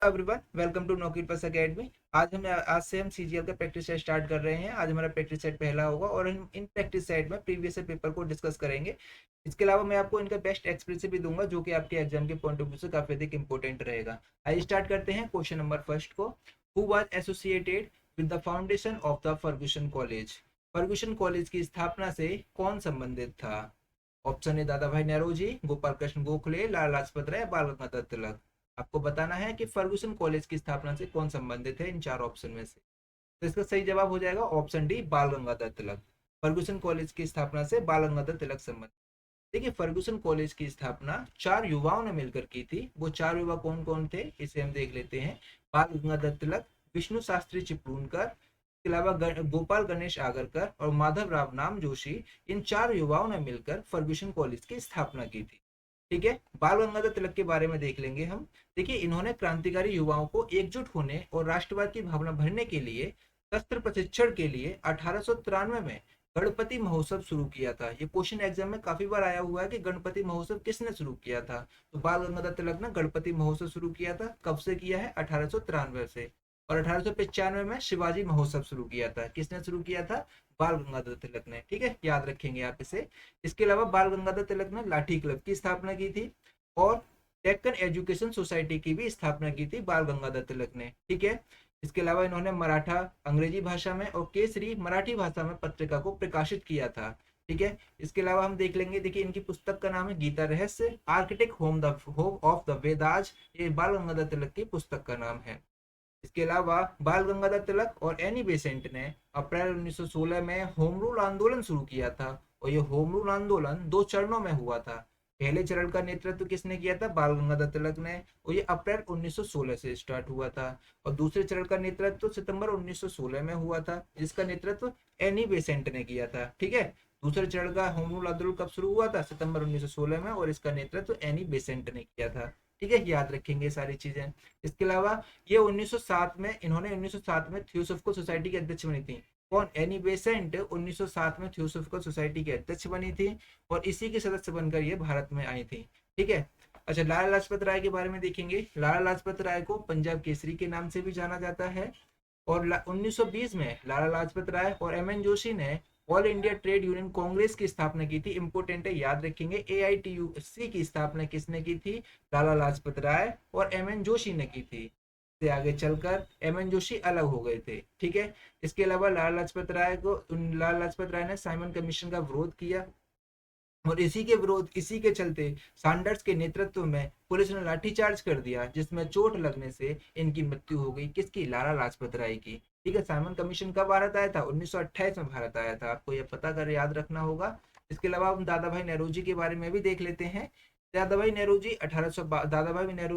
Everyone, welcome to नौकरी plus academy. आज से हम सीजीएल का प्रैक्टिस सेट स्टार्ट कर रहे हैं। आज हमारा प्रैक्टिस सेट पहला होगा और हम इन प्रैक्टिस सेट में प्रीवियस पेपर को डिस्कस करेंगे। इसके अलावा मैं आपको इनका बेस्ट एक्सपीरियंस भी दूंगा, जो कि आपके एग्जाम के पॉइंट ऑफ व्यू से काफी अधिक इंपॉर्टेंट रहेगा। आइए स्टार्ट करते हैं क्वेश्चन नंबर फर्स्ट को। Who was associated with the foundation of the Ferguson college? Ferguson college की स्थापना से कौन संबंधित था? ऑप्शन ए दादा भाई नेहरू जी, गोपाल कृष्ण गोखले, लाला लाजपत राय, बाल गंगाधर तिलक। आपको बताना है कि फर्गुसन कॉलेज की स्थापना से कौन संबंधित है इन चार ऑप्शन में से। तो इसका सही जवाब हो जाएगा ऑप्शन डी, बाल गंगाधर तिलक। फर्गुसन कॉलेज की स्थापना से बाल गंगाधर तिलक संबंधित। देखिए, फर्गुसन कॉलेज की स्थापना चार युवाओं ने मिलकर की थी। वो चार युवा कौन कौन थे, इसे हम देख लेते हैं। बाल गंगाधर तिलक, विष्णु शास्त्री चिपळूणकर, इसके अलावा गोपाल गणेश आगरकर और माधव राव नाम जोशी। इन चार युवाओं ने मिलकर फर्गुसन कॉलेज की स्थापना की थी। ठीक है, बाल गंगाधर तिलक के बारे में देख लेंगे हम। देखिए, इन्होंने क्रांतिकारी युवाओं को एकजुट होने और राष्ट्रवाद की भावना भरने के लिए शस्त्र प्रशिक्षण के लिए 1893 में गणपति महोत्सव शुरू किया था। ये क्वेश्चन एग्जाम में काफी बार आया हुआ है कि गणपति महोत्सव किसने शुरू किया था। तो बाल गंगाधर तिलक ने गणपति महोत्सव शुरू किया था। कब से किया है? 1893 से। और 1895 में शिवाजी महोत्सव शुरू किया था। किसने शुरू किया था? बाल गंगाधर तिलक ने। ठीक है, याद रखेंगे आप इसे। इसके अलावा बाल गंगाधर तिलक ने लाठी क्लब की स्थापना की थी और डेक्कन एजुकेशन सोसाइटी की भी स्थापना की थी बाल गंगाधर तिलक ने। ठीक है, इसके अलावा इन्होंने मराठा अंग्रेजी भाषा में और केसरी मराठी भाषा में पत्रिका को प्रकाशित किया था। ठीक है, इसके अलावा हम देख लेंगे। देखिए, इनकी पुस्तक का नाम है गीता रहस्य, architect home of the Vedas. ये बाल गंगाधर तिलक की पुस्तक का नाम है। इसके अलावा बाल गंगाधर तिलक और एनी बेसेंट ने अप्रैल 1916 में होम रूल आंदोलन शुरू किया था। और ये होम रूल आंदोलन दो चरणों में हुआ था। पहले चरण का नेतृत्व किसने किया था? बाल गंगाधर तिलक ने। और ये अप्रैल 1916 से स्टार्ट हुआ था। और दूसरे चरण का नेतृत्व सितंबर 1916 में हुआ था, जिसका नेतृत्व एनी बेसेंट ने किया था। ठीक है, दूसरे चरण का होम रूल आंदोलन कब शुरू हुआ था? सितंबर 1916 में, और इसका नेतृत्व एनी बेसेंट ने किया था। ठीक है, याद रखेंगे सारी चीजें। इसके अलावा ये 1907 में, इन्होंने 1907 में थियोसॉफिकल सोसाइटी की अध्यक्ष बनी थी। कौन? एनी बेसेंट 1907 में थियोसॉफिकल सोसाइटी की अध्यक्ष बनी थी और इसी के सदस्य बनकर ये भारत में आई थी। ठीक है, अच्छा, लाला लाजपत राय के बारे में देखेंगे। लाला लाजपत राय को पंजाब केसरी के नाम से भी जाना जाता है। और 1920 में लाला लाजपत राय और एम एन जोशी ने all India trade union Congress की स्थापना की थी। इंपोर्टेंट है, याद रखेंगे। एआईटीयूसी की स्थापना किसने की थी? लाला लाजपत राय और एम एन जोशी ने की थी। से आगे चलकर एम एन जोशी अलग हो गए थे। ठीक है, इसके अलावा लाला लाजपत राय ने साइमन कमीशन का विरोध किया और इसी के चलते सैंडर्स के नेतृत्व में पुलिस ने लाठीचार्ज कर दिया, जिसमें चोट लगने से इनकी मृत्यु हो गई। किसकी? लाला लाजपत राय की। ठीक है, साइमन कमीशन कब भारत आया था? 1928 में भारत आया था। आपको यह पता कर याद रखना होगा। इसके अलावा हम दादा भाई नेहरू जी के बारे में भी देख लेते हैं। दादा भाई नेहरू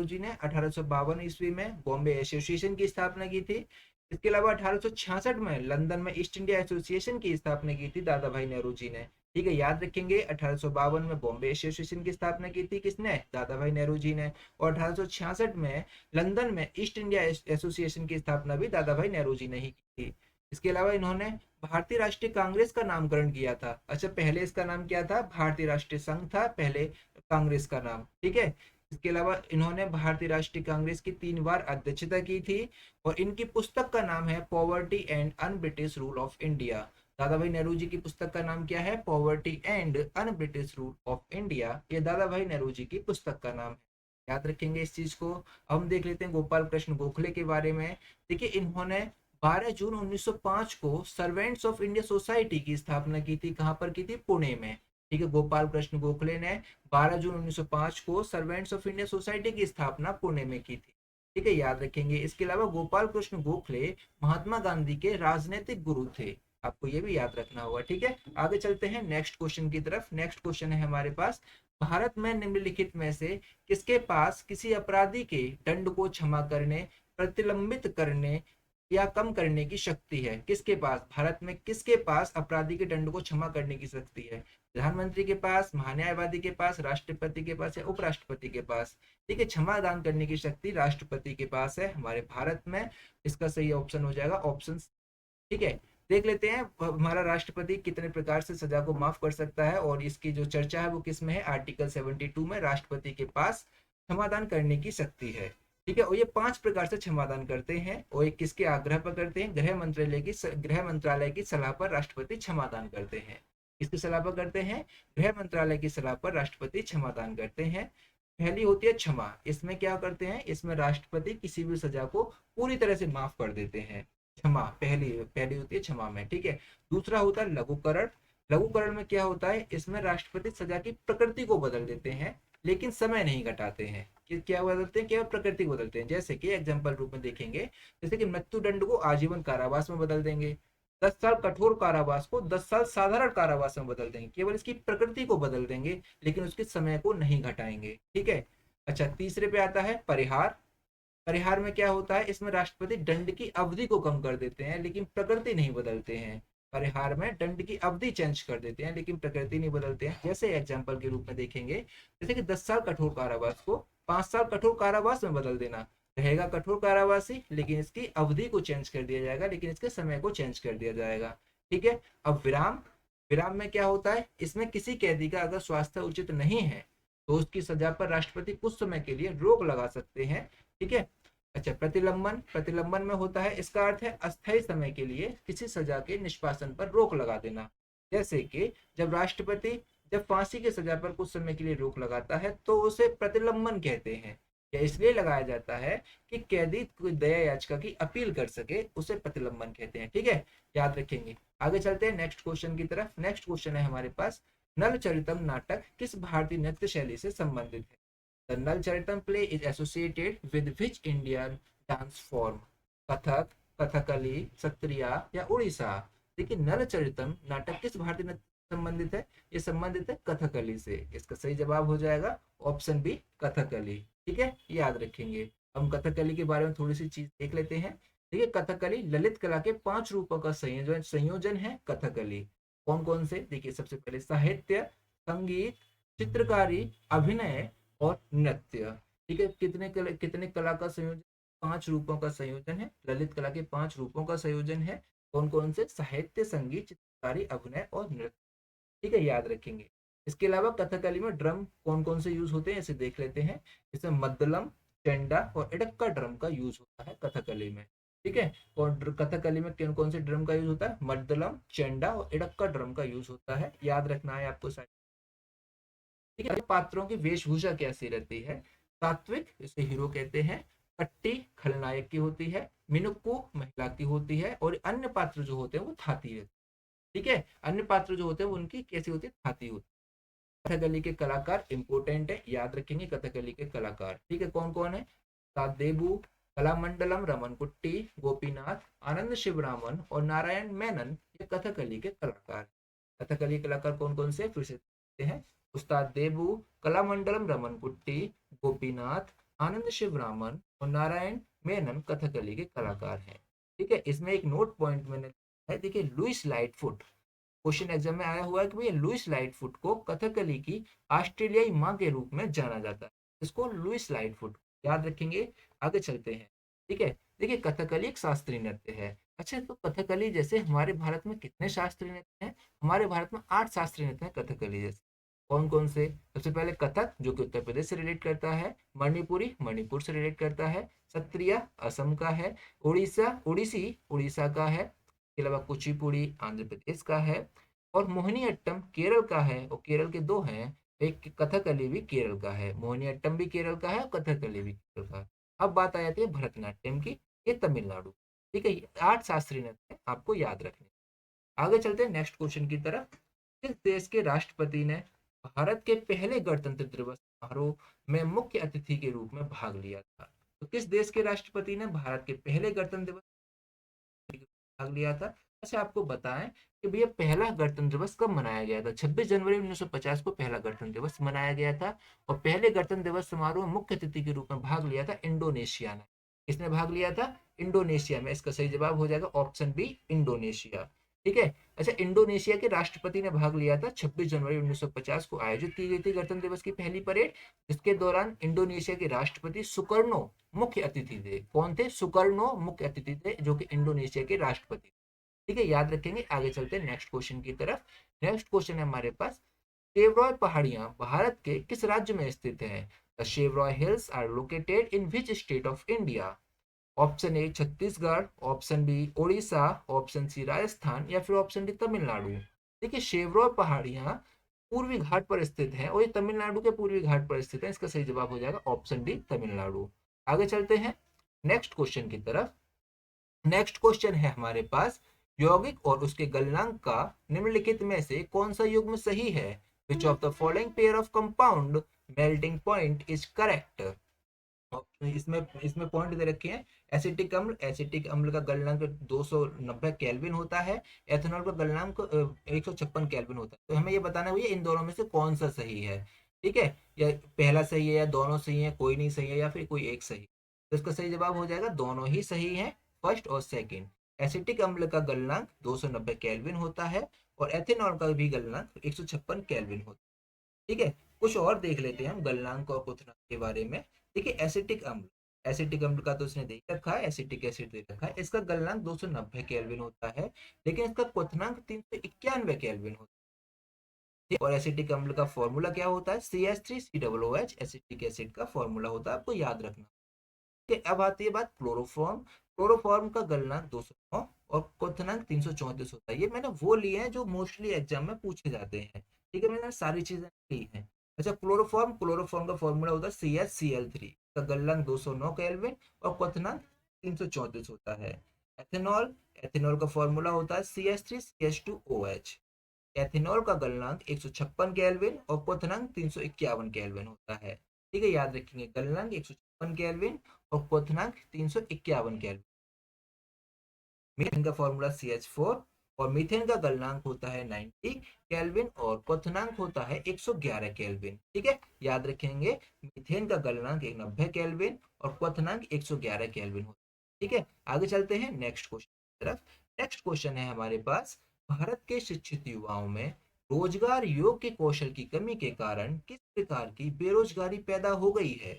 जी ने 1852 ईस्वी में बॉम्बे एसोसिएशन की स्थापना की थी। इसके अलावा 1866 में लंदन में ईस्ट इंडिया एसोसिएशन की स्थापना की थी दादा भाई नेहरू जी ने। ठीक है, याद रखेंगे। 1852 में बॉम्बे एसोसिएशन की स्थापना की थी किसने? दादा भाई नेहरू जी ने। और 1866 में लंदन में ईस्ट इंडिया एसोसिएशन की स्थापना भी दादा भाई नेहरू जी ने ही की थी। इसके अलावा इन्होंने भारतीय राष्ट्रीय कांग्रेस का नामकरण किया था। अच्छा, पहले इसका नाम क्या था? भारतीय राष्ट्रीय संघ था पहले कांग्रेस का नाम। ठीक है, इसके अलावा इन्होंने भारतीय राष्ट्रीय कांग्रेस की 3 बार अध्यक्षता की थी। और इनकी पुस्तक का नाम है poverty and un British rule of India. दादा भाई नेहरू जी की पुस्तक का नाम क्या है? Poverty and un British rule of India. ये दादा भाई नेहरू जी की पुस्तक का नाम है। याद रखेंगे इस चीज को। अब हम देख लेते हैं गोपाल कृष्ण गोखले के बारे में। देखिए, इन्होंने 12 जून 1905 को सर्वेंट्स ऑफ इंडिया सोसाइटी की स्थापना की थी। कहां पर की थी? पुणे में। ठीक है, गोपाल कृष्ण गोखले ने 12 जून 1905 को सर्वेंट्स ऑफ इंडिया सोसाइटी की स्थापना पुणे में की थी। ठीक है, याद रखेंगे। इसके अलावा गोपाल कृष्ण गोखले महात्मा गांधी के राजनीतिक गुरु थे। आपको ये भी याद रखना होगा। ठीक है, आगे चलते हैं नेक्स्ट क्वेश्चन की तरफ। नेक्स्ट क्वेश्चन है हमारे पास, भारत में निम्नलिखित में से किसके पास किसी अपराधी के दंड को क्षमा करने, प्रतिलंबित करने या कम करने की शक्ति है? किसके पास? भारत में किसके पास अपराधी के दंड को क्षमा करने की शक्ति है? प्रधानमंत्री के पास, महान्यायवादी के पास, राष्ट्रपति के पास या उपराष्ट्रपति के पास? ठीक है, क्षमा दान करने की शक्ति राष्ट्रपति के पास है हमारे भारत में। इसका सही ऑप्शन हो जाएगा ऑप्शन। ठीक है, देख लेते हैं हमारा राष्ट्रपति कितने प्रकार से सजा को माफ कर सकता है। और इसकी जो चर्चा है वो किस में है? आर्टिकल 72 में राष्ट्रपति के पास क्षमादान करने की शक्ति है। ठीक है। और ये 5 प्रकार से क्षमादान करते हैं, और ये किसके आग्रह पर करते हैं? गृह मंत्रालय की सलाह पर राष्ट्रपति क्षमादान करते हैं। किसकी सलाह पर करते हैं? गृह मंत्रालय की सलाह पर राष्ट्रपति क्षमादान करते हैं। पहली होती है क्षमा। इसमें क्या करते हैं? इसमें राष्ट्रपति किसी भी सजा को पूरी तरह से माफ कर देते हैं। क्षमा पहली पहली होती है क्षमा में, ठीक है। दूसरा होता है लघुकरण। लघुकरण में क्या होता है? इसमें राष्ट्रपति सजा की प्रकृति को बदल देते हैं, लेकिन समय नहीं घटाते हैं। कि क्या बदलते हैं? केवल प्रकृति को बदलते हैं। जैसे कि एग्जाम्पल रूप में देखेंगे, जैसे कि मृत्यु दंड को आजीवन कारावास में बदल देंगे, 10 साल कठोर कारावास को 10 साल साधारण कारावास में बदल देंगे। केवल इसकी प्रकृति को बदल देंगे, लेकिन उसके समय को नहीं घटाएंगे, ठीक है। अच्छा, तीसरे पे आता है परिहार। परिहार में क्या होता है? इसमें राष्ट्रपति दंड की अवधि को कम कर देते हैं, लेकिन प्रकृति नहीं बदलते हैं। परिहार में दंड की अवधि चेंज कर देते हैं, लेकिन प्रकृति नहीं बदलते हैं। जैसे एग्जाम्पल के रूप में देखेंगे, जैसे कि 10 साल कठोर कारावास को 5 साल कठोर कारावास में बदल देना। रहेगा कठोर कारावासी, लेकिन इसकी अवधि को चेंज कर दिया जाएगा, लेकिन इसके समय को चेंज कर दिया जाएगा, ठीक है। अब विराम। विराम में क्या होता है? इसमें किसी कैदी का अगर स्वास्थ्य उचित नहीं है, तो उसकी सजा पर राष्ट्रपति कुछ समय के लिए रोक लगा सकते हैं, ठीक है। अच्छा, प्रतिलंबन। प्रतिलंबन में होता है, इसका अर्थ है अस्थायी समय के लिए किसी सजा के निष्पासन पर रोक लगा देना। जैसे कि जब राष्ट्रपति जब फांसी की सजा पर कुछ समय के लिए रोक लगाता है, तो उसे प्रतिलंबन कहते हैं। यह इसलिए लगाया जाता है कि कैदी कोई दया याचिका की अपील कर सके, उसे प्रतिलंबन कहते हैं, ठीक है। याद रखेंगे। आगे चलते हैं नेक्स्ट क्वेश्चन की तरफ। नेक्स्ट क्वेश्चन है हमारे पास, नल चरितम नाटक किस भारतीय नृत्य शैली से संबंधित है? The Nal Charitam play is associated with which Indian dance form? Kathak, Kathakali, Sattriya या उड़ीसा? देखिए, नल चरितम नाटक किस भारतीय नृत्य से संबंधित है? ये संबंधित है कथकली से। इसका सही जवाब हो जाएगा ऑप्शन बी, कथकली, ठीक है। याद रखेंगे। हम कथकली के बारे में थोड़ी सी चीज देख लेते हैं। देखिए, कथकली ललित कला के 5 रूपों का संयोजन है कथकली। कौन कौन से? देखिए, सबसे पहले साहित्य, संगीत, चित्रकारी, अभिनय और नृत्य, ठीक है। कितने कला का संयोजन? 5 रूपों का संयोजन है। ललित कला के 5 रूपों का संयोजन है। कौन कौन से? साहित्य, संगीत, चित्रकारी, अभिनय और नृत्य, ठीक है। याद रखेंगे। इसके अलावा कथकली में ड्रम कौन कौन से यूज होते हैं, इसे देख लेते हैं। इसमें मद्दलम, चेंडा और इडक्का ड्रम का यूज होता है कथकली में, ठीक है। और कथकली में कौन कौन से ड्रम का यूज होता है? मद्दलम, चेंडा और इडक्का ड्रम का यूज होता है। याद रखना है आपको, ठीक है। पात्रों की वेशभूषा कैसी रहती है? सात्विक, इसे हीरो कहते हैं। कट्टी खलनायक की होती है। मिनुक्कू महिला की होती है। और अन्य पात्र जो होते हैं वो थाती रहते हैं, ठीक है। अन्य पात्र जो होते हैं वो उनकी कैसी होती है? थाती होती है। कथकली के कलाकार इंपोर्टेंट है, याद रखेंगे कथकली के कलाकार, ठीक है। कौन कौन है? सादेबू, कलामंडलम, रमन कुट्टी, गोपीनाथ, आनंद शिवरामन और नारायण मेनन, ये कथकली के कलाकार। कथकली कलाकार कौन कौन से? फिर से हैं। उस्ताद देबू, कलामंडलम, रमन कुट्टी, गोपीनाथ, आनंद शिवरामन और नारायण मेनन कथकली के कलाकार हैं, ठीक है। इसमें एक नोट पॉइंट मैंने है, देखिए, लुइस लाइटफुट। क्वेश्चन एग्जाम में आया हुआ है कि भैया लुइस लाइटफुट को कथकली की ऑस्ट्रेलियाई माँ के रूप में जाना जाता है। इसको लुइस लाइटफुट, याद रखेंगे। आगे चलते हैं, ठीक है। देखिए, कथकली एक शास्त्रीय नृत्य है। अच्छा, तो कथकली जैसे हमारे भारत में कितने शास्त्रीय नृत्य हैं? हमारे भारत में 8 शास्त्रीय नृत्य हैं कथकली जैसे। कौन कौन से? सबसे पहले कथक, जो कि उत्तर प्रदेश से रिलेट करता है। मणिपुरी, मणिपुर से रिलेट करता है। सत्रिया, असम का है। उड़ीसा, उड़ीसी, उड़ीसा का है। इसके अलावा कुचिपुड़ी आंध्र प्रदेश का है। और मोहिनीअट्टम केरल का है, और केरल के 2 हैं। एक कथकली भी केरल का है, मोहिनीअट्टम भी केरल का है और कथकली भी केरल का है। अब बात आ जाती है भरतनाट्यम की, ये तमिलनाडु, ठीक है। 8 शास्त्रीय नृत्य आपको याद रखने। आगे चलते हैं नेक्स्ट क्वेश्चन की तरफ। किस देश के राष्ट्रपति ने भारत के पहले गणतंत्र दिवस समारोह में मुख्य अतिथि के रूप में भाग लिया था? तो किस देश के राष्ट्रपति ने भारत के पहले गणतंत्र दिवस भाग लिया था? अच्छा, आपको बताएं कि भैया पहला गणतंत्र दिवस कब मनाया गया था? 26 जनवरी 1950 को पहला गणतंत्र दिवस मनाया गया था। और पहले गणतंत्र दिवस समारोह में मुख्य अतिथि के रूप में भाग लिया था इंडोनेशिया ने। किसने भाग लिया था? इंडोनेशिया में। इसका सही जवाब हो जाएगा ऑप्शन बी, इंडोनेशिया, ठीक है। अच्छा, इंडोनेशिया के राष्ट्रपति ने भाग लिया था। 26 जनवरी 1950 को आयोजित की गई थी गणतंत्र दिवस की पहली परेड, जिसके दौरान इंडोनेशिया के राष्ट्रपति सुकर्नो मुख्य अतिथि थे। कौन थे? सुकर्नो मुख्य अतिथि थे, जो कि इंडोनेशिया के राष्ट्रपति, ठीक है। याद रखेंगे। आगे चलते हैं नेक्स्ट क्वेश्चन की तरफ। नेक्स्ट क्वेश्चन है हमारे पास, तेवरॉय पहाड़ियां भारत के किस राज्य में स्थित हैं? The Shevaroy Hills are located in which state of India? Option A Chhattisgarh, option B Orissa, option C Rajasthan या फिर ऑप्शन डी तमिलनाडु। देखिए शेवरॉय पहाड़ियां पूर्वी घाट पर स्थित है और ये तमिलनाडु के पूर्वी घाट पर स्थित है। इसका सही जवाब हो जाएगा ऑप्शन डी तमिलनाडु। आगे चलते हैं नेक्स्ट क्वेश्चन की तरफ। नेक्स्ट क्वेश्चन है हमारे पास, यौगिक और उसके गलनांक का निम्नलिखित में से कौन सा युग्म सही है? Which of the following pair of compound melting point is correct? इसमें इसमें पॉइंट दे रखे हैं। एसिटिक अम्ल का गलनांक 290 केल्विन होता है। एथेनॉल का गलनांक 156 केल्विन होता है। तो हमें ये बताना है इन दोनों में से कौन सा सही है। ठीक है, या पहला सही है या दोनों सही है, कोई नहीं सही है या फिर कोई एक सही। तो इसका सही जवाब हो जाएगा दोनों ही सही है, फर्स्ट और सेकेंड। एसिटिक अम्ल का गलनांक 290 केल्विन होता है और एथेनॉल का भी गलनांक 156 केल्विन होता है। ठीक है, कुछ और देख लेते हैं हम गलनांक और क्वथनांक के बारे में। देखिए एसिटिक अम्ल का तो उसने देख रखा है, एसिटिक एसिड दे रखा है, इसका गलनांक 290 केल्विन होता है, लेकिन इसका क्वथनांक 391 केल्विन होता है। और एसिटिक अम्ल का फॉर्मूला क्या होता है? CH3COOH एसिटिक एसिड का फॉर्मूला होता है, आपको याद रखना। ठीक है, अब आती है बात क्लोरोफॉर्म। क्लोरोफॉर्म का गलनांक 209 और क्वथनांक 334 होता है। ये मैंने वो लिए हैं जो मोस्टली एग्जाम में पूछे जाते हैं। ठीक है, मैंने सारी चीजें ली हैं। अच्छा, क्लोरोफॉर्म का फॉर्मूला होता है CHCl3 का गलनांक 209 केल्विन और क्वथनांक 334 होता है। एथेनॉल एथेनॉल का फॉर्मूला होता है CH3CH2OH। एथेनॉल का गलनांक 156 केल्विन और क्वथनांक 351 केल्विन होता है। ठीक है, याद रखेंगे गलनांक 156 केल्विन और क्वथनांक 351 केल्विन। मीथेन का फॉर्मूला CH4 और मीथेन का गलनांक होता है 90 केल्विन और क्वथनांक होता है 111 केल्विन। ठीक है, याद रखेंगे मीथेन का गलनांक 90 केल्विन और क्वथनांक 111 केल्विन होता है। ठीक है, आगे चलते हैं नेक्स्ट क्वेश्चन की तरफ। नेक्स्ट क्वेश्चन है हमारे पास, भारत के शिक्षित युवाओं में रोजगार योग्य कौशल की कमी के कारण किस प्रकार की बेरोजगारी पैदा हो गई है?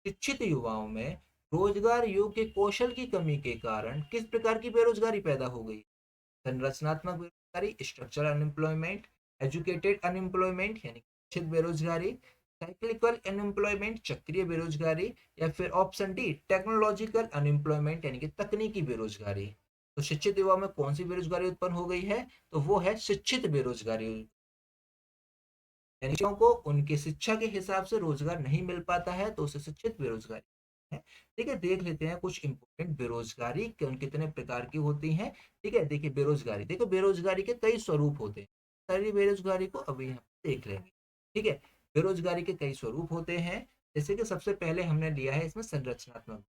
शिक्षित युवाओं में रोजगार योग्य कौशल की कमी के कारण किस प्रकार की बेरोजगारी पैदा हो गई? संरचनात्मक बेरोजगारी, स्ट्रक्चरल अनएम्प्लॉयमेंट, एजुकेटेड अनएम्प्लॉयमेंट यानी शिक्षित बेरोजगारी, साइक्लिकल अनएम्प्लॉयमेंट चक्रीय बेरोजगारी, या फिर ऑप्शन डी टेक्नोलॉजिकल अनएम्प्लॉयमेंट यानी कि तकनीकी बेरोजगारी। तो शिक्षित युवा में कौन सी बेरोजगारी उत्पन्न हो गई है? तो वो है शिक्षित बेरोजगारी। यानी को उनके शिक्षा के हिसाब से रोजगार नहीं मिल पाता है तो उसे शिक्षित बेरोजगारी है। ठीक है, देख लेते हैं कुछ इंपोर्टेंट बेरोजगारी कितने प्रकार की होती हैं। ठीक है, देखिए बेरोजगारी, देखो बेरोजगारी के कई स्वरूप होते हैं। सारी बेरोजगारी को अभी हम देख लेंगे। ठीक है, बेरोजगारी के कई स्वरूप होते हैं। जैसे कि सबसे पहले हमने लिया है इसमें संरचनात्मक।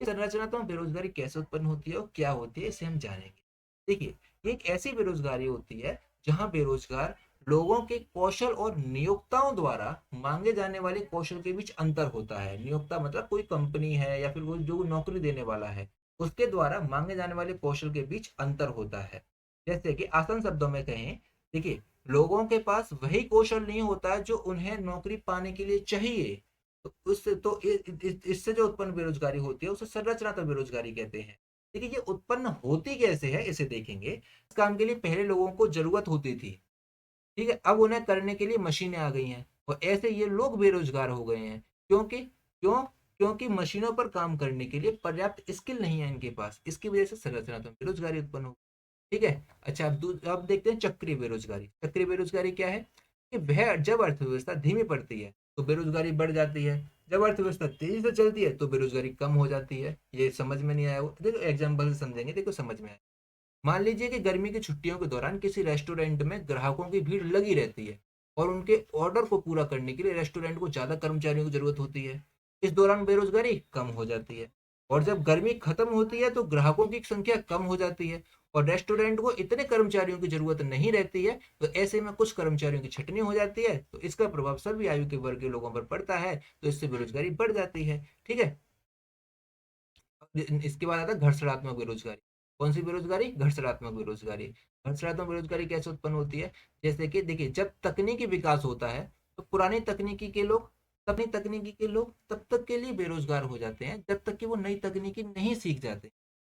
संरचनात्मक बेरोजगारी कैसे उत्पन्न होती है और क्या होती है इसे हम जानेंगे। देखिए, ये एक ऐसी बेरोजगारी होती है जहां बेरोजगार लोगों के कौशल और नियोक्ताओं द्वारा मांगे जाने वाले कौशल के बीच अंतर होता है। नियोक्ता मतलब कोई कंपनी है या फिर कोई जो नौकरी देने वाला है, उसके द्वारा मांगे जाने वाले कौशल के बीच अंतर होता है। जैसे कि आसान शब्दों में कहें, देखिए लोगों के पास वही कौशल नहीं होता है जो उन्हें नौकरी पाने के लिए चाहिए। तो उससे तो इससे जो उत्पन्न बेरोजगारी होती है उसे संरचनात्मक बेरोजगारी कहते हैं। देखिए ये उत्पन्न होती कैसे है इसे देखेंगे। इस काम के लिए पहले लोगों को जरूरत होती थी, ठीक है, अब उन्हें करने के लिए मशीनें आ गई हैं और ऐसे ये लोग बेरोजगार हो गए हैं। क्योंकि मशीनों पर काम करने के लिए पर्याप्त स्किल नहीं है इनके पास, इसकी वजह से संरचनात्मक बेरोजगारी उत्पन्न हो। ठीक है, अच्छा अब देखते हैं चक्रीय बेरोजगारी। चक्रीय बेरोजगारी क्या है कि वह जब अर्थव्यवस्था धीमी पड़ती है तो बेरोजगारी बढ़ जाती है, जब अर्थव्यवस्था तेजी से चलती है तो बेरोजगारी कम हो जाती है। ये समझ में नहीं आया वो, देखो एग्जाम्पल से समझेंगे, देखो समझ में आया। मान लीजिए कि गर्मी की छुट्टियों के दौरान किसी रेस्टोरेंट में ग्राहकों की भीड़ लगी रहती है और उनके ऑर्डर को पूरा करने के लिए रेस्टोरेंट को ज्यादा कर्मचारियों की जरूरत होती है। इस दौरान बेरोजगारी कम हो जाती है और जब गर्मी खत्म होती है तो ग्राहकों की संख्या कम हो जाती है और रेस्टोरेंट को इतने कर्मचारियों की जरूरत नहीं रहती है। तो ऐसे में कुछ कर्मचारियों की छटनी हो जाती है, तो इसका प्रभाव सभी आयु के वर्ग के लोगों पर पड़ता है, तो इससे बेरोजगारी बढ़ जाती है। ठीक है, इसके बाद आता है घर्षणात्मक बेरोजगारी। कौन सी बेरोजगारी? घर्षणात्मक बेरोजगारी। घर्षणात्मक बेरोजगारी कैसे उत्पन्न होती है? जैसे कि देखिए जब तकनीकी विकास होता है तो पुरानी तकनीकी के लोग तब तक के लिए बेरोजगार हो जाते हैं जब तक कि वो नई तकनीकी नहीं सीख जाते।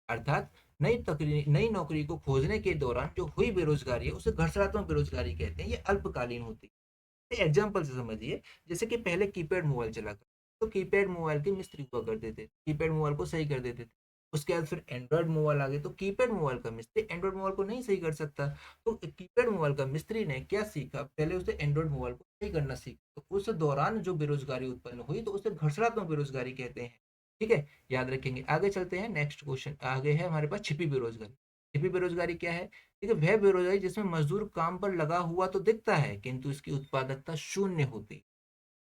अर्थात नई नौकरी को खोजने के दौरान जो हुई बेरोजगारी है उसे घर्षणात्मक बेरोजगारी कहते हैं, ये अल्पकालीन होती है। एग्जाम्पल से समझिए, जैसे कि पहले कीपैड मोबाइल चला कर, तो कीपैड मोबाइल के मिस्त्री हुआ करते थे, कीपैड मोबाइल को सही कर देते थे। उसके बाद फिर एंड्रॉयड मोबाइल आ गए, तो कीपैड मोबाइल का मिस्त्री एंड्रॉयड मोबाइल को नहीं सही कर सकता। तो कीपैड मोबाइल का मिस्त्री ने क्या सीखा, पहले उसे एंड्रॉयड मोबाइल को सही करना सीखा, तो उस दौरान जो बेरोजगारी उत्पन्न हुई तो उसे घर्षणात्मक बेरोजगारी कहते हैं। ठीक है, याद रखेंगे। आगे चलते हैं, नेक्स्ट क्वेश्चन आगे है हमारे पास छिपी बेरोजगारी। छिपी बेरोजगारी क्या है? ठीक है, वह बेरोजगारी जिसमें मजदूर काम पर लगा हुआ तो दिखता है किंतु इसकी उत्पादकता शून्य होती,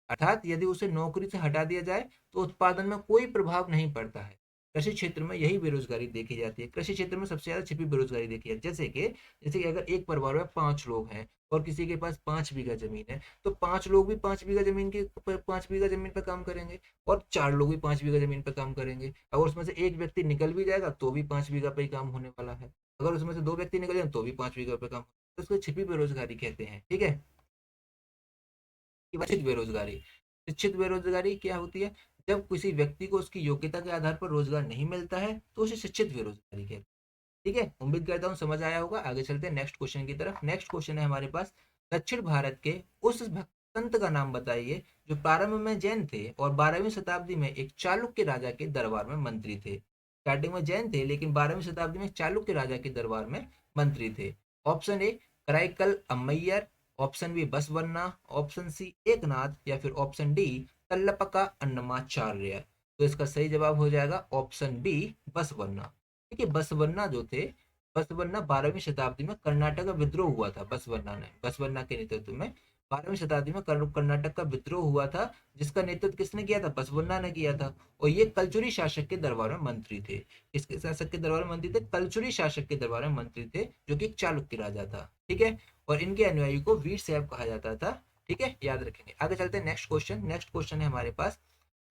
अर्थात यदि उसे नौकरी से हटा दिया जाए तो उत्पादन में कोई प्रभाव नहीं पड़ता है। कृषि क्षेत्र में यही बेरोजगारी देखी जाती है। कृषि क्षेत्र में सबसे ज्यादा छिपी बेरोजगारी देखी है। जैसे कि अगर एक परिवार में 5 लोग हैं और किसी के पास 5 बीघा जमीन है, तो 5 लोग भी 5 बीघा जमीन के 5 बीघा जमीन पर काम करेंगे, और 4 लोग भी 5 बीघा जमीन पर काम करेंगे। अगर उसमें से एक व्यक्ति निकल भी जाएगा तो भी 5 बीघा पे ही काम होने वाला है। अगर उसमें से 2 व्यक्ति निकल जाए तो भी 5 बीघा पे काम, तो उसको छिपी बेरोजगारी कहते हैं। ठीक है, शिक्षित बेरोजगारी। शिक्षित बेरोजगारी क्या होती है? जब किसी व्यक्ति को उसकी योग्यता के आधार पर रोजगार नहीं मिलता है तो उसे शिक्षित बेरोजगारी कहते हैं। ठीक है, उम्मीद करता हूँ समझ आया होगा। आगे चलते हैं नेक्स्ट क्वेश्चन की तरफ। नेक्स्ट क्वेश्चन है हमारे पास, दक्षिण भारत के उस संत का नाम बताइए जो प्रारंभ में जैन थे और 12वीं शताब्दी में एक चालुक्य राजा के दरबार में मंत्री थे। स्टार्टिंग में जैन थे लेकिन 12वीं शताब्दी में चालुक्य राजा के दरबार में मंत्री थे। Option A Karaikal Ammaiyar, option B Basavanna, option C Eknath, या फिर ऑप्शन डी तल्लपका अन्नमाचार्य। तो इसका सही जवाब हो जाएगा ऑप्शन बी बसवन्ना। देखिए बसवन्ना जो थे, बसवन्ना 12वीं शताब्दी में कर्नाटक का विद्रोह हुआ था। बसवन्ना के नेतृत्व में 12वीं शताब्दी में कर्नाटक का विद्रोह हुआ था, जिसका नेतृत्व किसने किया था? बसवन्ना ने किया था। और ये कलचुरी शासक के दरबार में मंत्री थे। किसके शासक के दरबार में मंत्री थे? कलचुरी शासक के दरबार में मंत्री थे, जो कि एक चालुक्य राजा था। ठीक है, और इनके अनुयायी को वीर सैव कहा जाता था। ठीक है, याद रखेंगे। आगे चलते हैं नेक्स्ट क्वेश्चन। नेक्स्ट क्वेश्चन है हमारे पास,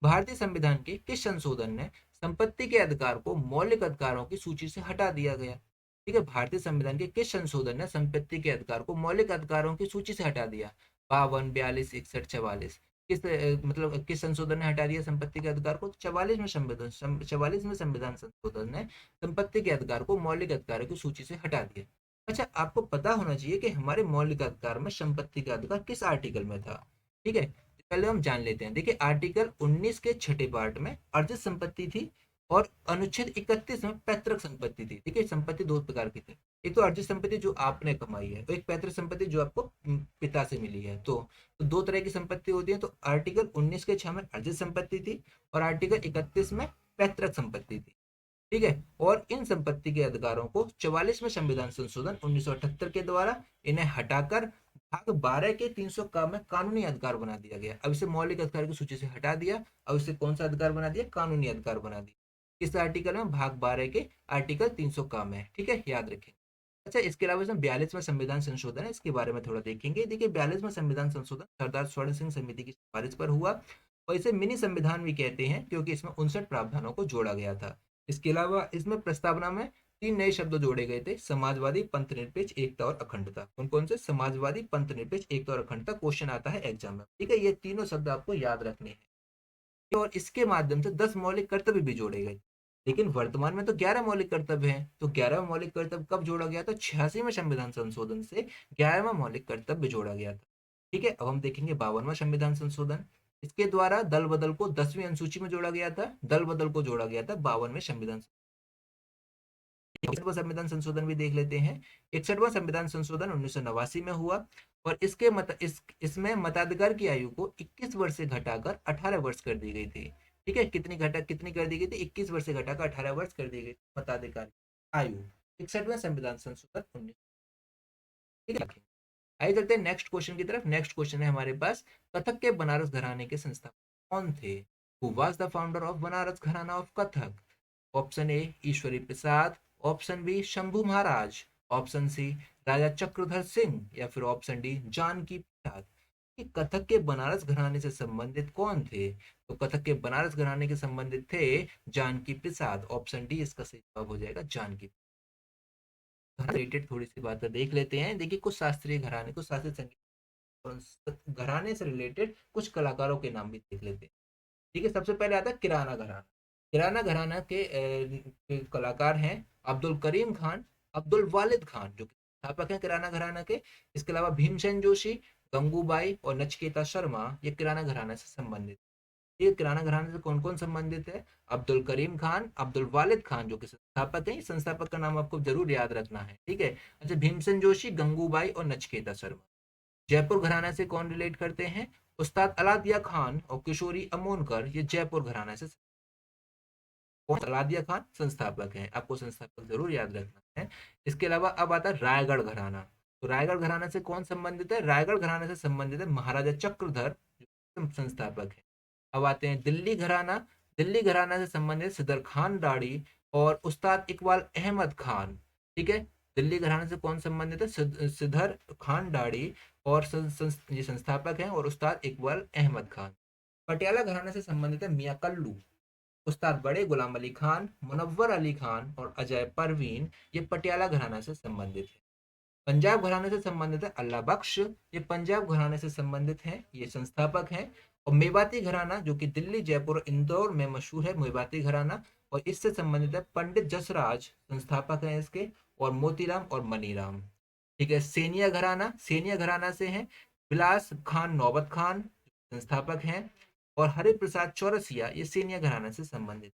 भारतीय संविधान के किस संशोधन ने संपत्ति के अधिकार को मौलिक अधिकारों की सूची से हटा दिया गया? ठीक है, भारतीय संविधान के किस संशोधन ने संपत्ति के अधिकार को मौलिक अधिकारों की सूची से हटा दिया? 52, 42, 61, 44। मतलब किस संशोधन ने हटा दिया संपत्ति के अधिकार को? 44वें संविधान संशोधन ने संपत्ति के अधिकार को मौलिक अधिकारों की सूची से हटा दिया। अच्छा, आपको पता होना चाहिए कि हमारे मौलिक अधिकार में संपत्ति का अधिकार किस आर्टिकल में था। ठीक है, पहले हम जान लेते हैं। देखिए आर्टिकल 19 के छठे पार्ट में अर्जित संपत्ति थी, और अनुच्छेद 31 में पैतृक संपत्ति थी। देखिए संपत्ति दो प्रकार की थी, एक तो अर्जित संपत्ति जो आपने कमाई है, तो एक पैतृक संपत्ति जो आपको पिता से मिली है। तो दो तरह की संपत्ति होती है। तो आर्टिकल 19 के 6 में अर्जित संपत्ति थी, और आर्टिकल 31 में पैतृक संपत्ति थी। ठीक है, और इन संपत्ति के अधिकारों को 44वें संविधान संशोधन 1978 के द्वारा इन्हें हटाकर भाग 12 के 300 का में कानूनी अधिकार बना दिया गया। अब इसे मौलिक अधिकार की सूची से हटा दिया, अब इसे कौन सा अधिकार बना दिया? कानूनी अधिकार बना दिया। किस आर्टिकल में? भाग 12 के आर्टिकल 300 का में। ठीक है, याद रखें। अच्छा, इसके अलावा इसमें 42वां संविधान संशोधन है, इसके बारे में थोड़ा देखेंगे। देखिए 42वां संविधान संशोधन सरदार स्वर्ण सिंह समिति की सिफारिश पर हुआ, और इसे मिनी संविधान भी कहते हैं क्योंकि इसमें 59 प्रावधानों को जोड़ा गया था। इसके अलावा इसमें प्रस्तावना में 3 नए शब्द जोड़े गए थे, समाजवादी, पंथ निरपेक्ष, एकता और अखंडता। कौन कौन से? समाजवादी, पंथ निरपेक्ष, एकता और अखंडता। क्वेश्चन आता है एग्जाम में। ठीक है, ये तीनों शब्द आपको याद रखने हैं। और इसके माध्यम से 10 मौलिक कर्तव्य भी जोड़े गए। लेकिन वर्तमान में तो 11 मौलिक कर्तव्य हैं। तो 11वां मौलिक कर्तव्य कब जोड़ा गया था? 86वें संविधान संशोधन से 11वां मौलिक कर्तव्य जोड़ा गया था। ठीक है, अब हम देखेंगे 52वां संविधान संशोधन। इसके द्वारा दल बदल को 10वीं अनुसूची में जोड़ा गया था। दल बदल को जोड़ा गया था 52वें संविधान। 61वां संविधान संशोधन भी देख लेते हैं। 61वां संविधान संशोधन 1989 में हुआ, और इसमें मताधिकार की आयु को 21 वर्ष से घटाकर 18 वर्ष कर दी गई थी। ठीक है, कितनी कर दी गई थी? 21 वर्ष से घटाकर 18 वर्ष कर दी गई मताधिकार आयु। 61वां संविधान संशोधन 19। ठीक है, आइए चलते हैं नेक्स्ट क्वेश्चन की तरफ। नेक्स्ट क्वेश्चन है हमारे पास, कथक के बनारस घराने के संस्थापक कौन थे? Who was the founder of Banaras gharana of Kathak? Option A Ishwari Prasad, option B Shambhu Maharaj, option C Raja Chakradhar Singh, या फिर ऑप्शन डी जानकी प्रसाद। कि कथक के बनारस घराने से संबंधित कौन थे? तो कथक के बनारस घराने के संबंधित थे जानकी प्रसाद। ऑप्शन डी इसका सही जवाब हो जाएगा, जानकी। रिलेटेड थोड़ी सी बातें देख लेते हैं। देखिए कुछ शास्त्रीय घराने, कुछ शास्त्रीय संगीत घराने से रिलेटेड कुछ कलाकारों के नाम भी देख लेते हैं। ठीक है, सबसे पहले आता है किराना घराना। किराना घराना के कलाकार हैं अब्दुल करीम खान, अब्दुल वालिद खान, जो कि संस्थापक हैं किराना घराना के। इसके अलावा भीमसेन जोशी, गंगूबाई और नचिकेता शर्मा ये किराना घराने से संबंधित। ये किराना घराने से कौन कौन संबंधित है? अब्दुल करीम खान, अब्दुल वालिद खान जो कि संस्थापक है, संस्थापक का नाम आपको जरूर याद रखना है, ठीक है। अच्छा, भीमसेन जोशी, गंगूबाई और नचिकेता शर्मा। जयपुर घराना से कौन रिलेट करते हैं? उस्ताद अलादिया खान और किशोरी अमोनकर, ये जयपुर घराना से। कौन? अलादिया खान संस्थापक हैं, आपको संस्थापक जरूर याद रखना है। इसके अलावा अब आता है रायगढ़ घराना। तो रायगढ़ घराना से कौन संबंधित है? रायगढ़ घराने से संबंधित है महाराजा चक्रधर, जो संस्थापक है। अब आते हैं दिल्ली घराना। दिल्ली घराना से संबंधित सिदर खान दाढ़ी और उस्ताद इकबाल अहमद खान, ठीक है। दिल्ली घराने से कौन संबंधित है? सिद्धर खान दाढ़ी और ये संस्थापक हैं, और उस्ताद इकबाल अहमद खान। पटियाला घराने से संबंधित है मियाँ कल्लू, उस्ताद बड़े गुलाम अली खान, मुनव्वर अली खान और अजय परवीन, ये पटियाला घराना से संबंधित है। पंजाब घराने से संबंधित है अल्लाह बख्श, ये पंजाब घराने से संबंधित हैं, ये संस्थापक हैं। और मेवाती घराना जो कि दिल्ली, जयपुर, इंदौर में मशहूर है, मेवाती घराना, और इससे संबंधित है पंडित जसराज, संस्थापक हैं इसके, और मोतीराम और मनीराम, ठीक है। सेनिया घराना, सेनिया घराना से हैं बिलास खान नौबत खान, संस्थापक हैं। और हरिप्रसाद चौरसिया, ये सेनिया घराना से संबंधित,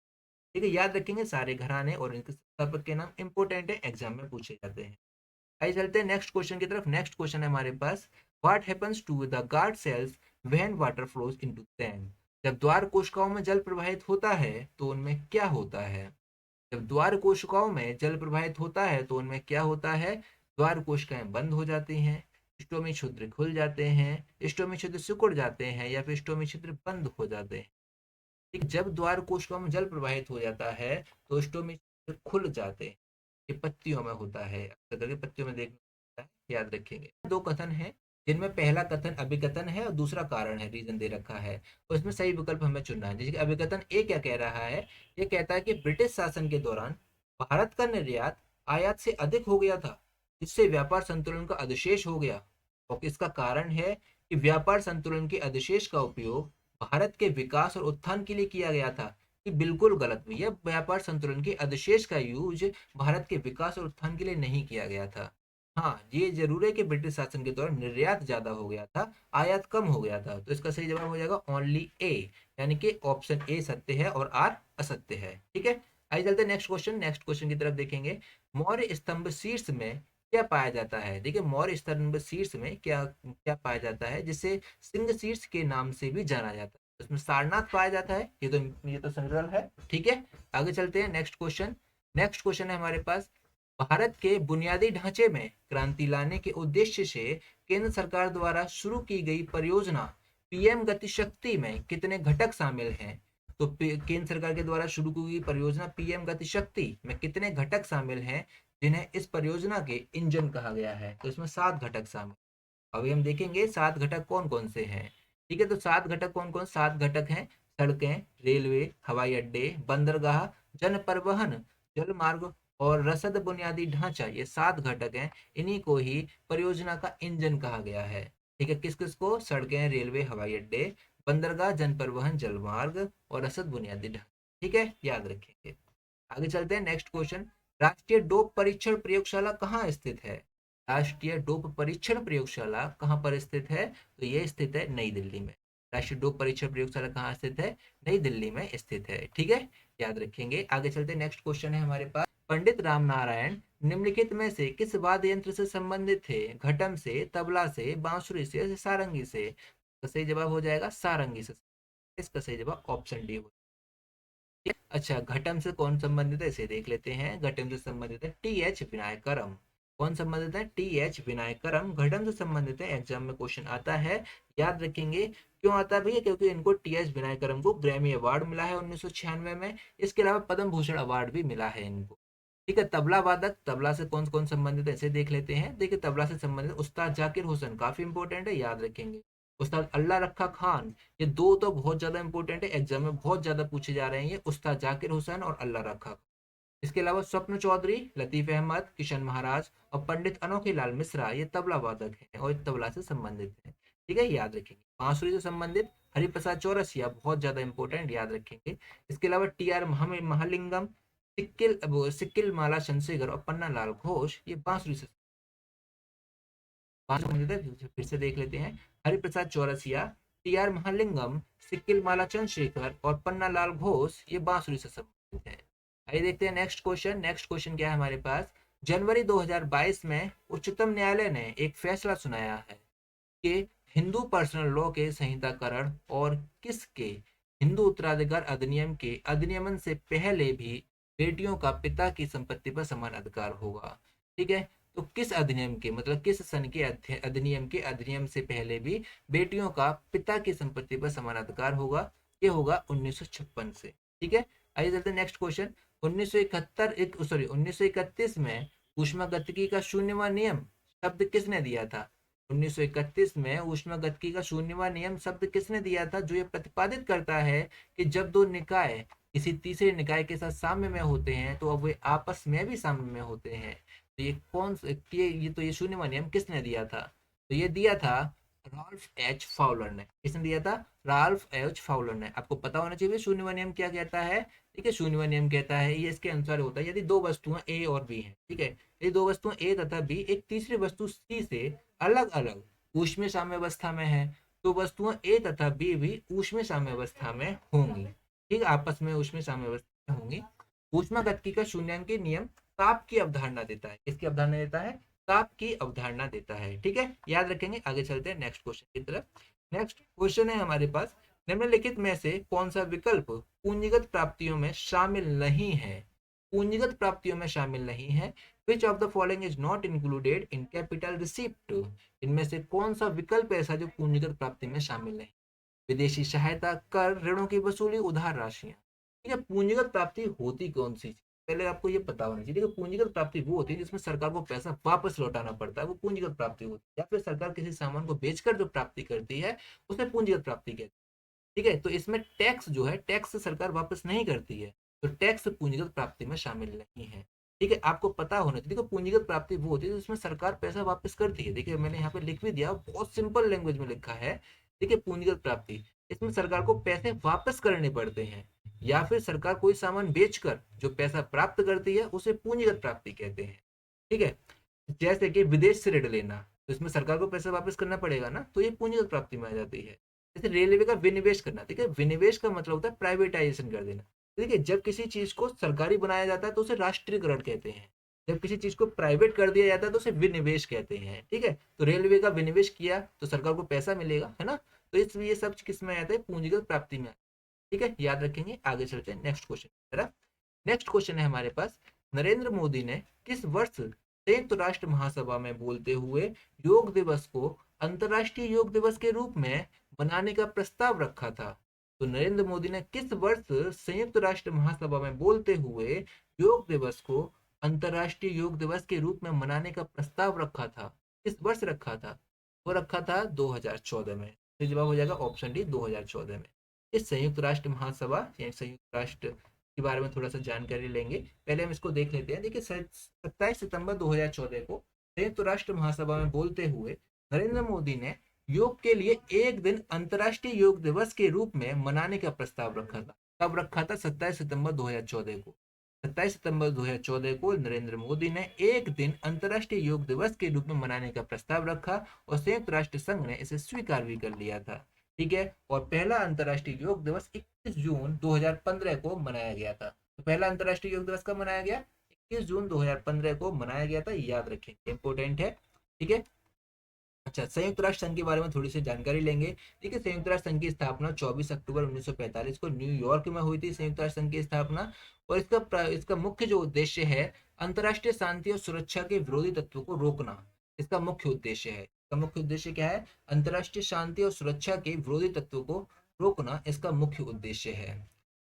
ठीक है। याद रखेंगे सारे घराने और इनके संस्थापक के नाम इंपोर्टेंट है, एग्जाम में पूछे जाते हैं। आइए चलते हैं नेक्स्ट क्वेश्चन की तरफ। नेक्स्ट क्वेश्चन है हमारे पास, what happens to the guard cells when water flows into them? जब द्वार कोशिकाओं में जल प्रवाहित होता है तो उनमें क्या होता है? जब द्वार कोशिकाओं में जल प्रवाहित होता है तो उनमें क्या होता है? द्वार कोशिकाएं बंद हो जाती हैं, स्टोमी छिद्र खुल जाते हैं, स्टोमी छिद्र सिकुड़ जाते हैं, या फिर स्टोमी छिद्र बंद हो जाते हैं, ठीक। जब द्वार कोशिकाओं में जल प्रवाहित हो जाता है तो स्टोमी छिद्र खुल जाते हैं। ये पत्तियों में होता है, अक्सर करके पत्तियों में देखने को मिलता है, याद रखेंगे। दो कथन है जिनमें पहला कथन अभिकथन है और दूसरा कारण है, रीजन दे रखा है, और इसमें सही विकल्प हमें चुनना है। जैसे कि अभिकथन ए क्या कह रहा है? ये कहता है कि ब्रिटिश शासन के दौरान भारत का निर्यात आयात से अधिक हो गया था, जिससे व्यापार संतुलन का अधिशेष हो गया। और इसका कारण है कि व्यापार संतुलन के अधिशेष का उपयोग भारत के विकास और उत्थान के लिए किया गया था। ये बिल्कुल गलत हुई है, व्यापार संतुलन के अधिशेष का यूज भारत के विकास और उत्थान के लिए नहीं किया गया था। हाँ, ये जरूर है कि ब्रिटिश शासन के दौरान निर्यात ज्यादा हो गया था, आयात कम हो गया था। तो इसका सही जवाब हो जाएगा ओनली ए, यानी कि ऑप्शन ए सत्य है और आर असत्य है, ठीक है। आइए चलते हैं नेक्स्ट क्वेश्चन। नेक्स्ट क्वेश्चन की तरफ देखेंगे। मौर्य स्तंभ शीर्ष में क्या पाया जाता है? देखिए, मौर्य स्तंभ शीर्ष में क्या क्या पाया जाता है जिसे सिंह शीर्ष के नाम से भी जाना जाता है? इसमें सारनाथ पाया जाता है, ये तो जनरल है, ठीक है। आगे चलते हैं नेक्स्ट क्वेश्चन। नेक्स्ट क्वेश्चन है हमारे पास, भारत के बुनियादी ढांचे में क्रांति लाने के उद्देश्य से केंद्र सरकार द्वारा शुरू की गई परियोजना पीएम गति शक्ति में कितने घटक शामिल हैं? तो केंद्र सरकार के द्वारा शुरू की गई परियोजना पीएम गति शक्ति में कितने घटक शामिल हैं जिन्हें इस परियोजना के इंजन कहा गया है? तो इसमें 7 घटक शामिल। अभी हम देखेंगे 7 घटक कौन कौन से हैं, ठीक है। तो 7 घटक कौन कौन? 7 घटक हैं, सड़कें, रेलवे, हवाई अड्डे, बंदरगाह, जन परिवहन, जल मार्ग और रसद बुनियादी ढांचा, ये 7 घटक हैं। इन्हीं को ही परियोजना का इंजन कहा गया है, ठीक है। किस किस को? सड़कें, रेलवे, हवाई अड्डे, बंदरगाह, जन परिवहन, जल मार्ग और रसद बुनियादी ढांचा, ठीक है, याद रखेंगे। आगे चलते हैं नेक्स्ट क्वेश्चन। राष्ट्रीय डोप परीक्षण प्रयोगशाला कहाँ स्थित है? राष्ट्रीय डोप परीक्षण प्रयोगशाला कहाँ पर स्थित है? तो ये स्थित है नई दिल्ली में। राष्ट्रीय डोप परीक्षण प्रयोगशाला कहाँ स्थित है? नई दिल्ली में स्थित है, ठीक है, याद रखेंगे। आगे चलते हैं नेक्स्ट क्वेश्चन है हमारे पास, पंडित राम नारायण निम्नलिखित में से किस वाद्य यंत्र से संबंधित थे? घटम से, तबला से, बांसुरी से, सारंगी से? तो सही जवाब हो जाएगा सारंगी से। इसका सही जवाब ऑप्शन डी हो। अच्छा, घटम से कौन संबंधित है इसे देख लेते हैं। घटम से संबंधित है टी एच विनायकरम। कौन संबंधित है? टी एच विनायकरम घटम से संबंधित है, एग्जाम में क्वेश्चन आता है, याद रखेंगे। क्यों आता है भैया? क्योंकि इनको टी एच विनायकरम को ग्रैमी अवार्ड मिला है 1996 में, इसके अलावा पद्म भूषण अवार्ड भी मिला है इनको, ठीक है। तबला वादक, तबला से कौन कौन संबंधित है इसे देख लेते हैं। देखिए, तबला से संबंधित उस्ताद जाकिर हुसैन काफी इंपॉर्टेंट है, याद रखेंगे। उस्ताद अल्लाह रखा खान, ये दो तो बहुत ज्यादा इंपॉर्टेंट है, एग्जाम में बहुत ज्यादा पूछे जा रहे हैं ये, उस्ताद जाकिर हुसैन और अल्लाह रखा। इसके अलावा स्वप्न चौधरी, लतीफ अहमद, किशन महाराज और पंडित अनोखी लाल मिश्रा, ये तबला वादक हैं और तबला से संबंधित हैं, ठीक है, याद रखेंगे। बांसुरी से संबंधित हरिप्रसाद चौरसिया, बहुत ज्यादा इंपॉर्टेंट, याद रखेंगे। इसके अलावा टी आर महालिंगम, सिक्किल माला चंद्रशेखर और पन्ना लाल घोष, ये बांसुरी से। पांच फिर से देख लेते हैं। हरिप्रसाद चौरसिया, टी.आर. महालिंगम, सिक्किल चंद्रशेखर और पन्नालाल घोष, ये बांसुरी से संबंधित है। आइए देखते हैं नेक्स्ट क्वेश्चन। नेक्स्ट क्वेश्चन क्या है हमारे पास। जनवरी 2022 में उच्चतम न्यायालय ने एक फैसला सुनाया है कि हिंदू पर्सनल लॉ के संहिताकरण और किसके हिंदू उत्तराधिकार अधिनियम के अधिनियमन से पहले भी बेटियों का पिता की संपत्ति पर समान अधिकार होगा। ठीक है, तो किस अधिनियम के मतलब किस सन के अधिनियम के अधिनियम से पहले भी बेटियों का पिता की संपत्ति पर समान अधिकार होगा। ये होगा 1956 से। ठीक है, आइए चलते नेक्स्ट क्वेश्चन। 1931 में ऊष्मागतिकी का शून्यवां नियम शब्द किसने दिया था। 1931 में ऊष्मागतिकी का शून्यवां नियम शब्द किसने दिया था, जो ये प्रतिपादित करता है कि जब दो निकाय किसी तीसरे निकाय के साथ साम्य में होते हैं तो अब वे आपस में भी साम्य में होते हैं। तो ये कौन ये शून्यवां नियम किसने दिया था, तो ये दिया था राल्फ एच फाउलर ने। किसने दिया था, राल्फ एच फाउलर ने। आपको पता होना चाहिए शून्यवां नियम क्या कहता है। ठीक है, शून्यवां नियम कहता है ये इसके अनुसार होता है यदि दो वस्तुएं ए और बी हैं। ठीक है, ये दो वस्तुएं ए तथा बी एक तीसरी वस्तु सी से अलग अलग ऊष्मीय साम्यावस्था में है तो वस्तुएं ए तथा बी भी ऊष्मीय साम्यावस्था में होंगी। ठीक, आपस में ऊष्मीय साम्यावस्था में होंगी। ऊष्मागतिकी का शून्याङ्कीय नियम ताप की अवधारणा देता है। किसकी अवधारणा देता है, ताप की अवधारणा देता है। ठीक है, याद रखेंगे। आगे चलते हैं नेक्स्ट क्वेश्चन की तरफ। नेक्स्ट क्वेश्चन है हमारे पास, निम्नलिखित में से कौन सा विकल्प पूंजीगत प्राप्तियों में शामिल नहीं है। पूंजीगत प्राप्तियों में शामिल नहीं है। Which of the following is not included in capital receipt? इनमें से कौन सा विकल्प ऐसा जो पूंजीगत प्राप्ति में शामिल नहीं। विदेशी सहायता, कर, ऋणों की वसूली, उधार राशियां। ठीक है, पूंजीगत प्राप्ति होती कौन सी, पहले आपको ये पता होना चाहिए। देखो, पूंजीगत प्राप्ति वो होती है जिसमें सरकार को पैसा वापस लौटाना पड़ता है, वो पूंजीगत प्राप्ति होती है। या फिर सरकार किसी सामान को बेचकर जो प्राप्ति करती है उसे पूंजीगत प्राप्ति कहते हैं। ठीक है, तो इसमें टैक्स जो है, टैक्स सरकार वापस नहीं करती है, तो टैक्स पूंजीगत प्राप्ति में शामिल नहीं है। ठीक है, आपको पता होना चाहिए। देखो, पूंजीगत प्राप्ति वो होती है जिसमें सरकार पैसा वापस करती है। देखिए, मैंने यहाँ पे लिख भी दिया, बहुत सिंपल लैंग्वेज में लिखा है। देखिए, पूंजीगत प्राप्ति, इसमें सरकार को पैसे वापस करने पड़ते हैं या फिर सरकार कोई सामान बेचकर जो पैसा प्राप्त करती है उसे पूंजीगत प्राप्ति कहते हैं। ठीक है, जैसे कि विदेश से ऋण लेना, तो इसमें सरकार को पैसा वापस करना पड़ेगा ना, तो ये पूंजीगत प्राप्ति में आ जाती है। जैसे रेलवे का विनिवेश करना। ठीक है, विनिवेश का मतलब होता है प्राइवेटाइजेशन कर देना। देखिए, जब किसी चीज को सरकारी बनाया जाता है तो उसे राष्ट्रीयकरण कहते हैं। जब किसी चीज को प्राइवेट कर दिया जाता है तो उसे विनिवेश कहते हैं। ठीक है, तो रेलवे का विनिवेश किया तो सरकार को पैसा मिलेगा, है ना। तो इसलिए ये सब किस में आता है, पूंजीगत प्राप्ति में। ठीक है, याद रखेंगे। आगे चलते हैं नेक्स्ट क्वेश्चन की तरफ। नेक्स्ट क्वेश्चन है हमारे पास, नरेंद्र मोदी ने किस वर्ष संयुक्त राष्ट्र महासभा में बोलते हुए योग दिवस को अंतर्राष्ट्रीय योग दिवस के रूप में बनाने का प्रस्ताव रखा था। तो नरेंद्र मोदी ने किस वर्ष संयुक्त राष्ट्र महासभा में बोलते हुए योग दिवस को अंतर्राष्ट्रीय योग दिवस के रूप में मनाने का प्रस्ताव रखा था। किस वर्ष रखा था, वो रखा था 2014 में। तो जवाब हो जाएगा ऑप्शन डी, 2014 में। इस संयुक्त राष्ट्र महासभा या संयुक्त राष्ट्र के बारे में थोड़ा सा जानकारी लेंगे। पहले हम इसको देख लेते हैं। देखिए, 27 सितंबर 2014 को संयुक्त राष्ट्र महासभा में बोलते हुए नरेंद्र मोदी ने योग के लिए एक दिन अंतर्राष्ट्रीय योग दिवस के रूप में मनाने का प्रस्ताव रखा था। कब रखा था, 27 सितंबर 2014 को। 27 सितंबर 2014 को नरेंद्र मोदी ने एक दिन अंतर्राष्ट्रीय योग दिवस के रूप में मनाने का प्रस्ताव रखा और संयुक्त राष्ट्र संघ ने इसे स्वीकार भी कर लिया था। ठीक है, और पहला अंतर्राष्ट्रीय योग दिवस 21 जून 2015 को मनाया गया था। तो पहला अंतर्राष्ट्रीय योग दिवस कब मनाया गया, 21 जून 2015 को मनाया गया था। याद रखें, इंपोर्टेंट है। ठीक है, अच्छा, संयुक्त राष्ट्र संघ के बारे में थोड़ी सी जानकारी लेंगे। देखिए, संयुक्त राष्ट्र संघ की स्थापना 24 अक्टूबर 1945 को न्यूयॉर्क में हुई थी। संयुक्त राष्ट्र संघ की स्थापना, और इसका मुख्य जो उद्देश्य है, अंतर्राष्ट्रीय शांति और सुरक्षा के विरोधी तत्वों को रोकना इसका मुख्य उद्देश्य है। इसका मुख्य उद्देश्य क्या है, अंतर्राष्ट्रीय शांति और सुरक्षा के विरोधी तत्वों को रोकना इसका मुख्य उद्देश्य है।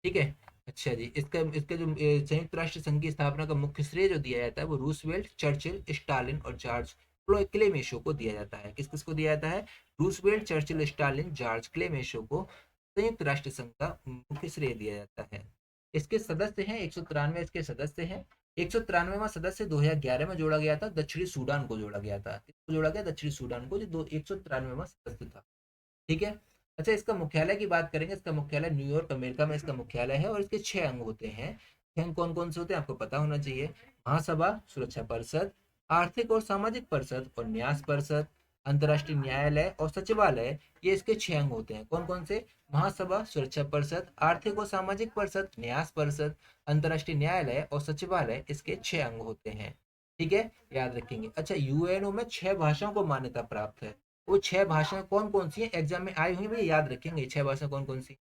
ठीक है, अच्छा जी, इसका इसका जो संयुक्त राष्ट्र संघ की स्थापना का मुख्य श्रेय जो दिया जाता है वो रूसवेल्ट, चर्चिल, स्टालिन और जॉर्ज क्लेमेशो को दिया जाता है। किस किस को दिया जाता है, रूसवेल्ट, चर्चिल, स्टालिन, जॉर्ज क्लेमेशो को संयुक्त राष्ट्र संघ का मुख्य श्रेय दिया जाता है। इसके सदस्य हैं 193, इसके सदस्य हैं। 193वां सदस्य 2011 में जोड़ा गया था, दक्षिणी सूडान को जोड़ा गया था। किसको जोड़ा गया, दक्षिणी सूडान को, जो 193वां सदस्य था। ठीक है, अच्छा, इसका मुख्यालय की बात करेंगे। इसका मुख्यालय न्यूयॉर्क, अमेरिका में इसका मुख्यालय है। और इसके 6 अंग होते हैं। 6 अंग कौन कौन से होते हैं आपको पता होना चाहिए। महासभा, सुरक्षा परिषद, आर्थिक और सामाजिक परिषद और न्यास परिषद, अंतर्राष्ट्रीय न्यायालय और सचिवालय, ये इसके 6 अंग होते हैं। कौन कौन से? महासभा, सुरक्षा परिषद, आर्थिक और सामाजिक परिषद, न्यास परिषद, अंतर्राष्ट्रीय न्यायालय और सचिवालय, इसके 6 अंग होते हैं। ठीक है, याद रखेंगे। अच्छा, यूएनओ में 6 भाषाओं को मान्यता प्राप्त है। वो 6 भाषाएं कौन कौन सी हैं, एग्जाम में आई हुई, भैया याद रखेंगे 6 भाषा कौन कौन सी?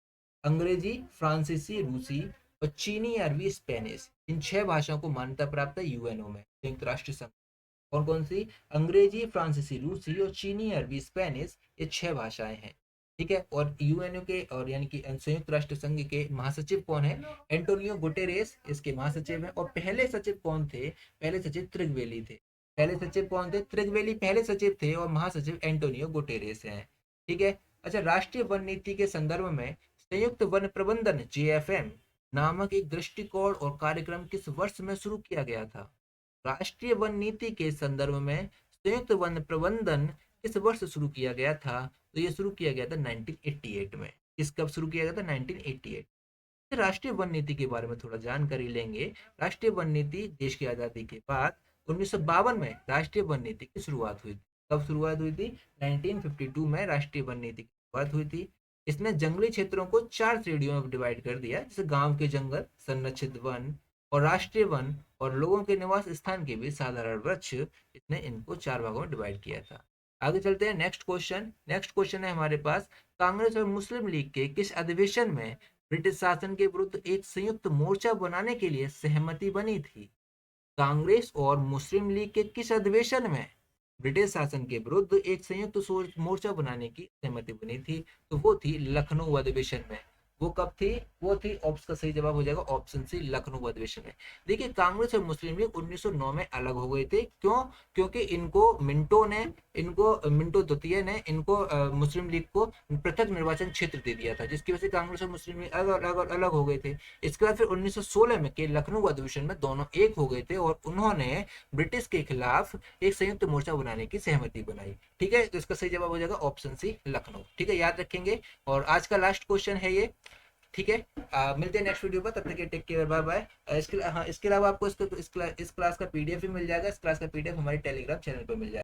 अंग्रेजी, फ्रांसीसी, रूसी और चीनी, अरबी, स्पेनिश, इन 6 भाषाओं को मान्यता प्राप्त है यूएनओ में, संयुक्त राष्ट्र संघ। कौन कौन सी? अंग्रेजी, फ्रांसीसी, रूसी और चीनी, अरबी, स्पेनिश, ये 6 भाषाएं हैं। ठीक है, और यूएनओ के और यानी कि संयुक्त राष्ट्र संघ के महासचिव कौन है? एंटोनियो गुटेरेस इसके महासचिव हैं। और पहले सचिव कौन थे? पहले सचिव त्रिगवेली थे। पहले सचिव कौन थे? त्रिगवेली पहले सचिव थे और महासचिव एंटोनियो गुटेरेस हैं। ठीक है। अच्छा, राष्ट्रीय वन नीति के संदर्भ में संयुक्त वन प्रबंधन जेएफएम नामक एक दृष्टिकोण और कार्यक्रम किस वर्ष में शुरू किया गया था? राष्ट्रीय वन नीति के संदर्भ में संयुक्त वन प्रबंधन किस वर्ष शुरू किया गया था? तो ये शुरू किया गया था 1988 में। किस कब शुरू किया गया था? 1988। राष्ट्रीय वन नीति के बारे में थोड़ा जानकारी लेंगे। राष्ट्रीय वन नीति देश की आजादी के बाद 1952 में राष्ट्रीय वन नीति की शुरुआत हुई थी। कब शुरुआत हुई थी? 1952 में राष्ट्रीय वन नीति की शुरुआत हुई थी। इसने जंगली क्षेत्रों को 4 श्रेणियों में डिवाइड कर दिया, जैसे गांव के जंगल, संरक्षित वन और राष्ट्रीय वन और लोगों के निवास स्थान के बीच साधारण वृक्ष, इसने इनको 4 भागों में डिवाइड किया था। आगे चलते हैं, नेक्स्ट क्वेश्चन। नेक्स्ट क्वेश्चन है हमारे पास, कांग्रेस और मुस्लिम लीग के किस अधिवेशन में ब्रिटिश शासन के विरुद्ध एक संयुक्त मोर्चा बनाने के लिए सहमति बनी थी? कांग्रेस और मुस्लिम लीग के किस अधिवेशन में ब्रिटिश शासन के विरुद्ध एक संयुक्त मोर्चा बनाने की सहमति बनी थी? तो वो थी लखनऊ अधिवेशन में। वो कब थी? वो थी, ऑप्शन का सही जवाब हो जाएगा ऑप्शन सी, लखनऊ अधिवेशन में। देखिए, कांग्रेस और मुस्लिम लीग 1909 में अलग हो गए थे। क्यों? क्योंकि मिंटो द्वितीय ने इनको मुस्लिम लीग को पृथक निर्वाचन क्षेत्र दे दिया था, जिसकी वजह से कांग्रेस और मुस्लिम लीग अलग हो गए थे। इसके बाद फिर 1916 में के लखनऊ अधिवेशन में दोनों एक हो गए थे और उन्होंने ब्रिटिश के खिलाफ एक संयुक्त मोर्चा बनाने की सहमति बनाई। ठीक है, तो इसका सही जवाब हो जाएगा ऑप्शन सी, लखनऊ। ठीक है, याद रखेंगे। और आज का लास्ट क्वेश्चन है ये। ठीक है, मिलते हैं नेक्स्ट वीडियो पर, तब तक के टेक केयर, बाय बाय। इसके अलावा आपको इस क्लास का पीडीएफ भी मिल जाएगा। इस क्लास का पीडीएफ हमारे टेलीग्राम चैनल पर मिल जाएगा।